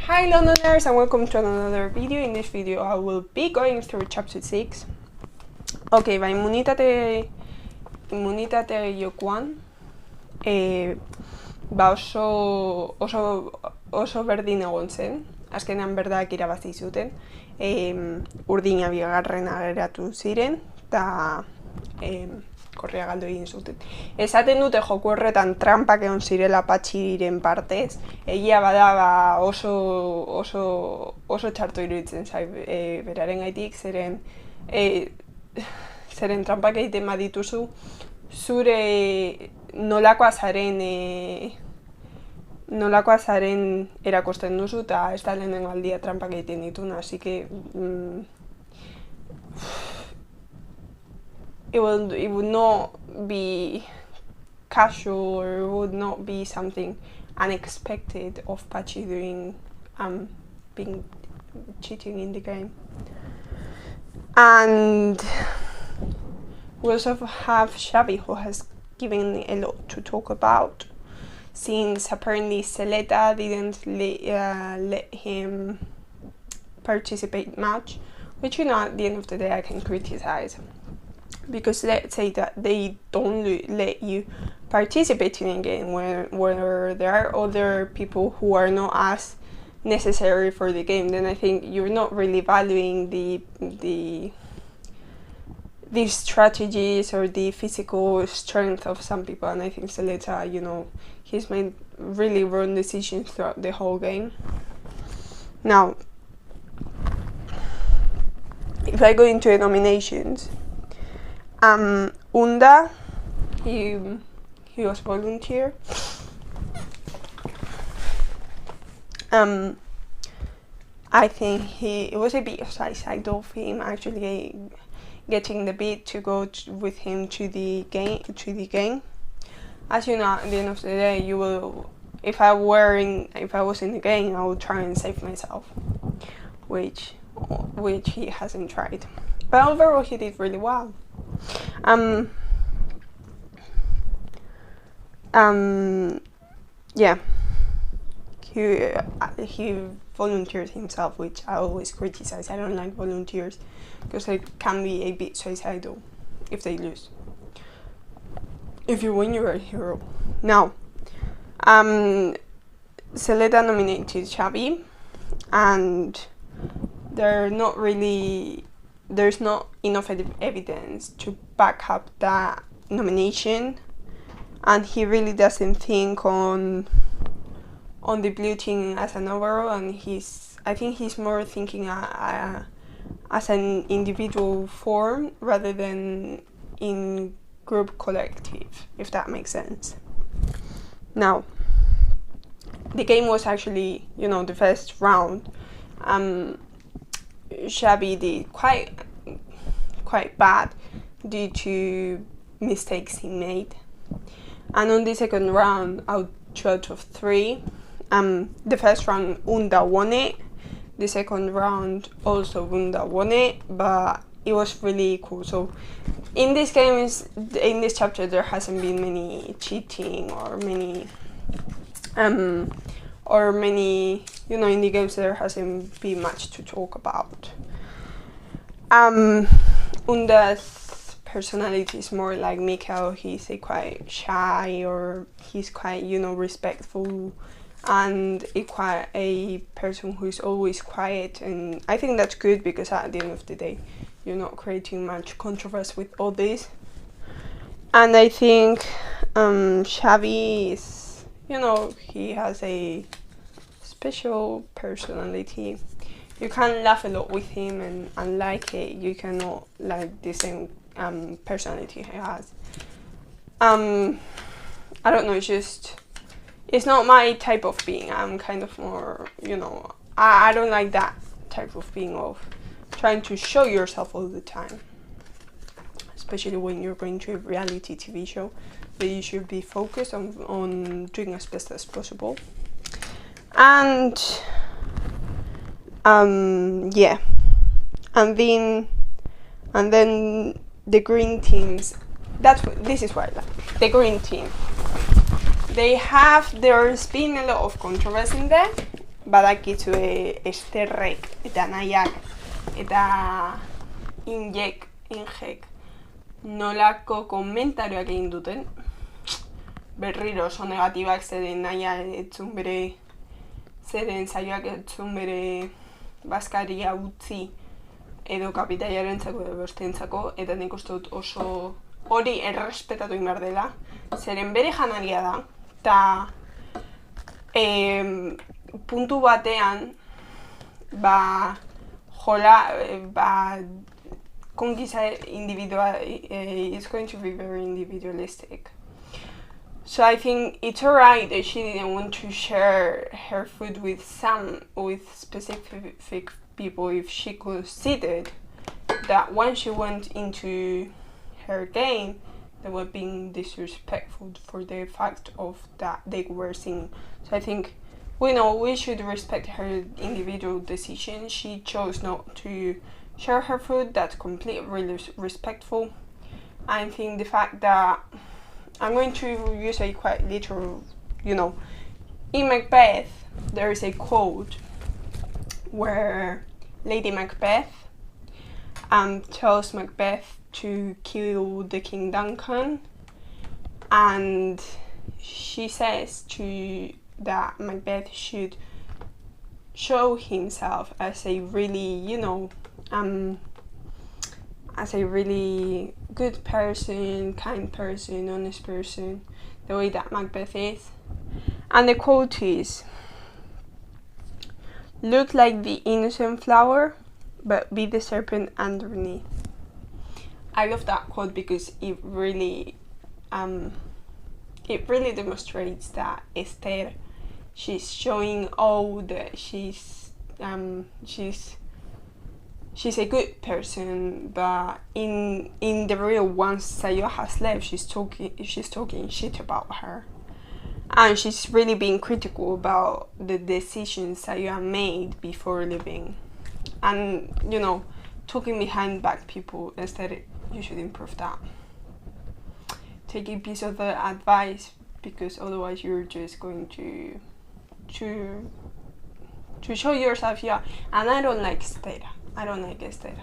Hi Londoners and welcome to another video. In this video I will be going through chapter 6. Ok, immunitate jokoan oso berdin egon zen. Azkenean berdak irabazi zuten. Urdina bigarrena geratu ziren eta korrea galdu egin zuten. Esaten dute joku horretan trampak egon zirela patxiren partez. Egia bada oso txarto iruditzen zait beraren gaitik, zeren trampak egiten badituzu, zure nolakoa zaren erakosten duzu eta ez da lehenengo aldia trampak egiten dituna, así que it would not be casual, or it would not be something unexpected of Pachi doing being cheating in the game. And we also have Xavi, who has given a lot to talk about, since apparently Zeleta didn't let him participate much, which, at the end of the day I can criticize. Because let's say that they don't let you participate in a game where there are other people who are not as necessary for the game, then I think you're not really valuing the strategies or the physical strength of some people. And I think Zeleta, he's made really wrong decisions throughout the whole game. Now, if I go into the nominations, Unda, he was volunteer. I think it was a bit of side of him actually getting the bid to go with him to the game. As you know, at the end of the day, if I was in the game, I would try and save myself, which he hasn't tried. But overall, he did really well. Yeah, he volunteered himself, which I always criticize. I don't like volunteers because they can be a bit suicidal if they lose. If you win, you're a hero. Now, Zeleta nominated Xavi, and there's not enough evidence to back up that nomination, and he really doesn't think on the blue team as an overall, and I think he's more thinking as an individual form rather than in group collective, if that makes sense. Now, the game was actually, the first round. Xavi did quite bad due to mistakes he made, and on the second round, out of 3, the first round Unda won it, the second round also Unda won it, but it was really equal. So in this chapter, there hasn't been many cheating or many in the games there hasn't been much to talk about. Unda's personality is more like Mikael. He's quite shy, or he's quite, respectful, and a person who is always quiet, and I think that's good because at the end of the day, you're not creating much controversy with all this. And I think Xavi is, he has a special personality. You can laugh a lot with him and like it. You cannot like the same personality he has. I don't know, it's not my type of being. I'm kind of more, I don't like that type of being of trying to show yourself all the time, especially when you're going to a reality TV show, that you should be focused on doing as best as possible. And yeah, and then the green teams. This is what I like. The green team. There's been a lot of controversy in there, badakizue Esterrek eta Naiak eta Ingek nolako komentarioak egin duten. Berriro oso negatibak, zeren Naia etzun bere, zeren saioak etzun bere bazkaria utzi edo kapitaiarentzako edo bestentzako, eta nik uste dut oso hori errespetatu inbar dela, zeren bere janaria da, eta puntu batean Conquis individual is going to be very individualistic. So I think it's alright that she didn't want to share her food with specific people if she considered that when she went into her game they were being disrespectful for the fact of that they were singing. So I think we should respect her individual decision. She chose not to share her food, that's completely respectful. I think the fact that I'm going to use a quite literal, in Macbeth there is a quote where Lady Macbeth tells Macbeth to kill the King Duncan, and she says that Macbeth should show himself as a really, as a really good person, kind person, honest person, the way that Macbeth is. And the quote is, "Look like the innocent flower, but be the serpent underneath." I love that quote because it really demonstrates that Esther, she's showing that she's a good person, but in the real, once Sayo has left, she's talking shit about her, and she's really being critical about the decisions Sayo made before leaving, and talking behind back people. Instead, you should improve that. Take a piece of the advice, because otherwise you're just going to show yourself. And I don't like Esther.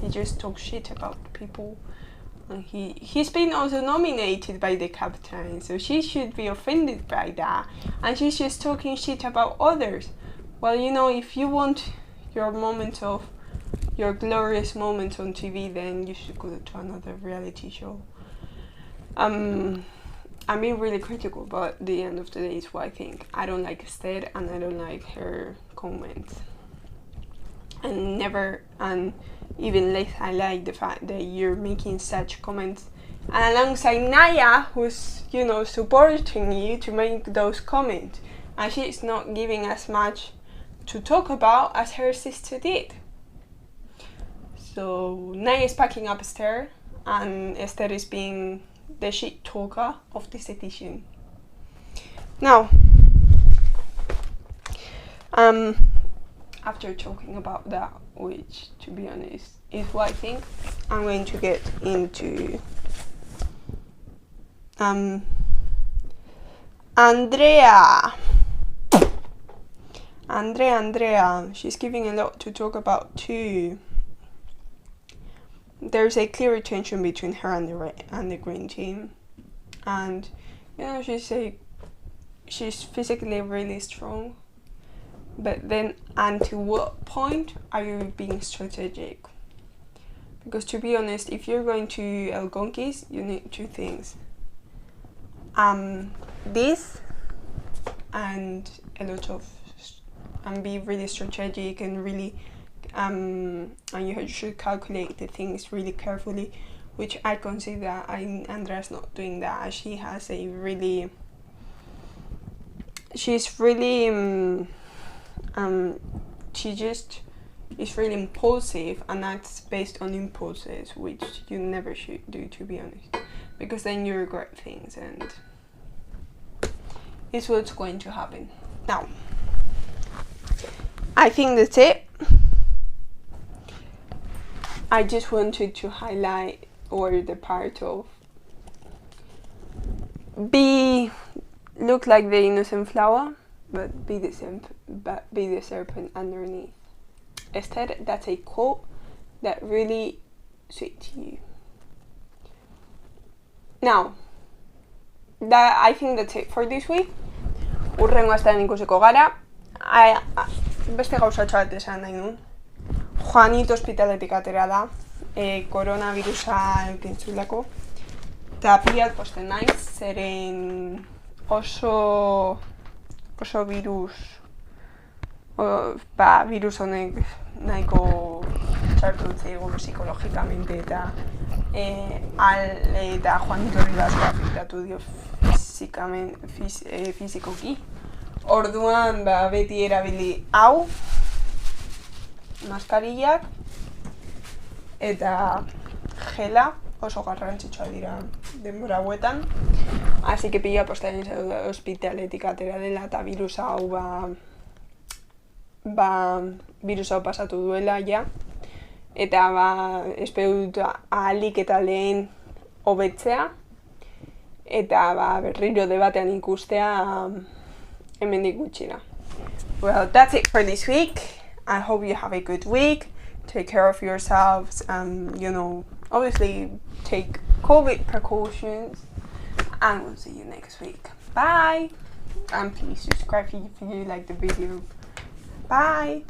He just talks shit about people, and he's been also nominated by the captain, so she should be offended by that, and she's just talking shit about others. Well, if you want your glorious moment on TV, then you should go to another reality show. I'm being really critical, but at the end of the day, it's what I think. I don't like Esther, and I don't like her comments. And even less I like the fact that you're making such comments, and alongside Naya, who's supporting you to make those comments, and she's not giving as much to talk about as her sister did. So Naya is packing up Esther, and Esther is being the shit talker of this edition. Now, after talking about that, which to be honest is what I think, I'm going to get into Andrea. She's giving a lot to talk about too. There's a clear tension between her and the green team, and she's physically really strong, but then until what point are you being strategic? Because to be honest, if you're going to El Conquis, you need two things: this and a lot of and be really strategic and really and you should calculate the things really carefully, which I consider Andrea's not doing that. She just is really impulsive and acts based on impulses, which you never should do, to be honest, because then you regret things, and it's what's going to happen. Now, I think that's it. I just wanted to highlight the part of look like the innocent flower, but be the serpent underneath. Esther, that's a quote that really suits you. Now, I think that's it for this week. Urrengo astean ikusiko gara. Beste gauzatxo bat esan nahi nun. Juanito hospitaletik atera da. Koronavirusa eukintzulako. Eta pilat posten naiz, zeren oso virus honek nahiko txartu dutzego psikologikamente eta Juanito hori asko afektatu dio fizikoki. Orduan beti erabili hau, maskarillak eta gela oso garrantzitsua dira denbora hauetan. Así que pila postean hospitaletik atera dela eta virusa hau virusa hau pasatu duela ja. Eta espero dut ahalik eta lehen hobetzea eta berriro debatean ikustea hemendik gutxira. Well, that's it for this week. I hope you have a good week. Take care of yourselves. Obviously take COVID precautions. And we'll see you next week. Bye! And please subscribe if you like the video. Bye!